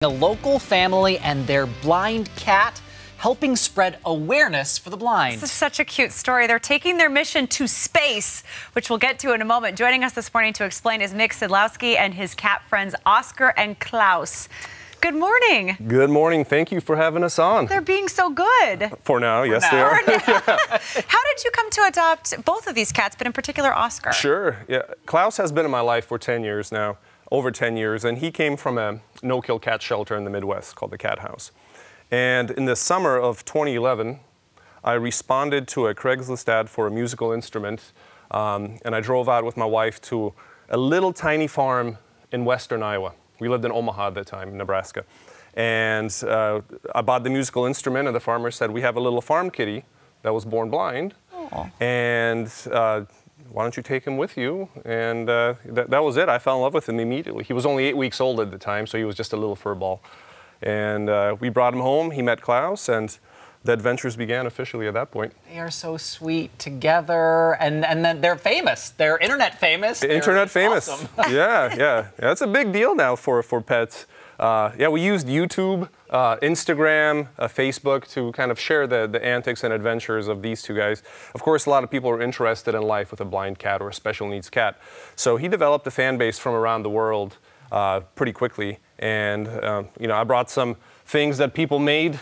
A local family and their blind cat helping spread awareness for the blind. This is such a cute story. They're taking their mission to space, which we'll get to in a moment. Joining us this morning to explain is Mick Szydlowski and his cat friends Oskar and Klaus. Good morning. Good morning. Thank you for having us on. They're being so good. For now, yes, they are. How did you come to adopt both of these cats, but in particular Oskar? Sure. Yeah. Klaus has been in my life for 10 years now, over 10 years, and he came from a no-kill cat shelter in the Midwest called the Cat House. And in the summer of 2011, I responded to a Craigslist ad for a musical instrument, and I drove out with my wife to a little tiny farm in western Iowa. We lived in Omaha at that time, Nebraska. And I bought the musical instrument, and the farmer said, "We have a little farm kitty that was born blind, and why don't you take him with you?" And that was it. I fell in love with him immediately. He was only 8 weeks old at the time, so he was just a little fur ball. And we brought him home. He met Klaus, and the adventures began officially at that point. They are so sweet together, and then they're famous. They're internet famous. Internet famous. Awesome. Yeah. That's a big deal now for pets. Yeah, we used YouTube, Instagram, Facebook to kind of share the antics and adventures of these two guys. Of course, a lot of people are interested in life with a blind cat or a special needs cat. So he developed a fan base from around the world pretty quickly. And, I brought some things that people made.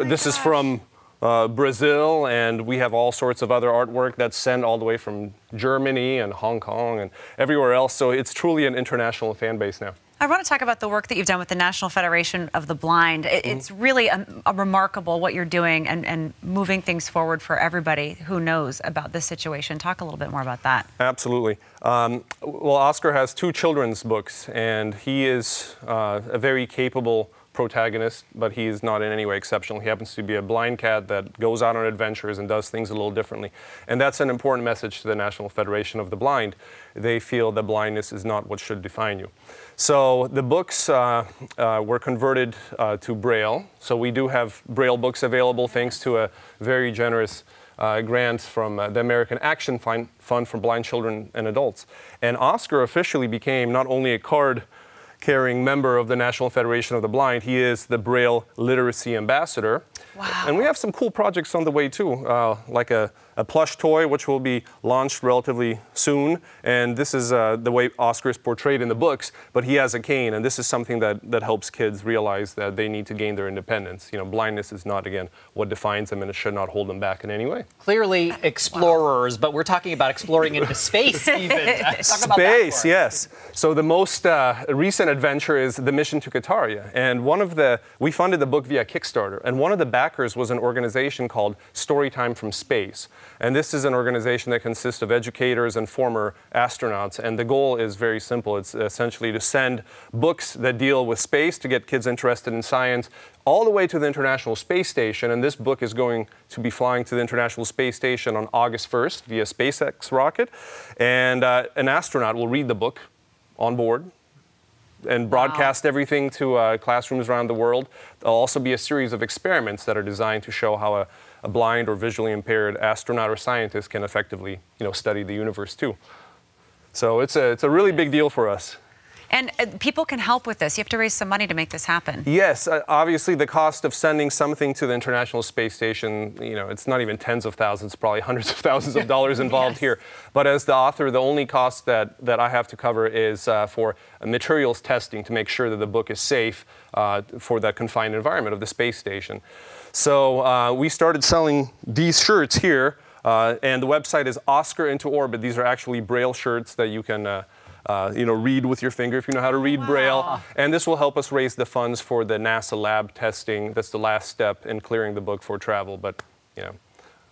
This is from Brazil, and we have all sorts of other artwork that's sent all the way from Germany and Hong Kong and everywhere else. So it's truly an international fan base now. I want to talk about the work that you've done with the National Federation of the Blind. It's really a remarkable what you're doing and moving things forward for everybody who knows about this situation. Talk a little bit more about that. Absolutely. Well, Oskar has 2 children's books, and he is a very capable protagonist, but he is not in any way exceptional. He happens to be a blind cat that goes out on adventures and does things a little differently. And that's an important message to the National Federation of the Blind. They feel that blindness is not what should define you. So the books were converted to Braille. So we do have Braille books available thanks to a very generous grant from the American Action Fund for Blind Children and Adults. And Oskar officially became not only a card-carrying member of the National Federation of the Blind, he is the Braille Literacy Ambassador. Wow. And we have some cool projects on the way too, like a plush toy which will be launched relatively soon. And this is the way Oskar is portrayed in the books, but he has a cane, and this is something that helps kids realize that they need to gain their independence. Blindness is not, again, what defines them, and it should not hold them back in any way. Clearly explorers, but we're talking about exploring into space even. Space, yes. So the most recent adventure is the mission to Kataria. And we funded the book via Kickstarter, and one of the backers was an organization called Storytime from Space. And this is an organization that consists of educators and former astronauts. And the goal is very simple. It's essentially to send books that deal with space to get kids interested in science all the way to the International Space Station. And this book is going to be flying to the International Space Station on August 1st via SpaceX rocket. And an astronaut will read the book on board and broadcast everything to classrooms around the world. There'll also be a series of experiments that are designed to show how a blind or visually impaired astronaut or scientist can effectively, study the universe too. So it's a really big deal for us. And people can help with this. You have to raise some money to make this happen. Yes, obviously the cost of sending something to the International Space Station, it's not even tens of thousands, probably hundreds of thousands of dollars involved here. But as the author, the only cost that I have to cover is for materials testing to make sure that the book is safe for that confined environment of the space station. So we started selling these shirts here, and the website is Oskar Into Orbit. These are actually Braille shirts that you can read with your finger if you know how to read Braille. And this will help us raise the funds for the NASA lab testing. That's the last step in clearing the book for travel. But,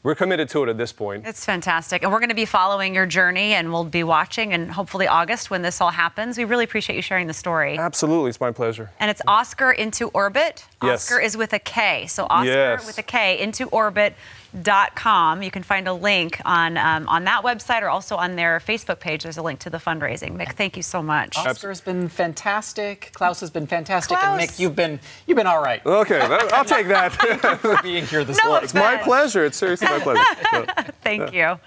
we're committed to it at this point. It's fantastic. And we're going to be following your journey, and we'll be watching, and hopefully August when this all happens. We really appreciate you sharing the story. Absolutely. It's my pleasure. And it's Oskar Into Orbit. Yes. Oskar is with a K. So Oskar with a K, intoorbit.com. You can find a link on that website, or also on their Facebook page. There's a link to the fundraising. Mick, thank you so much. Oskar has been fantastic. Klaus has been fantastic. And Mick, you've been all right. Okay, I'll take that. Thank you for being here this morning. It's my pleasure. It's seriously my pleasure. Thank you.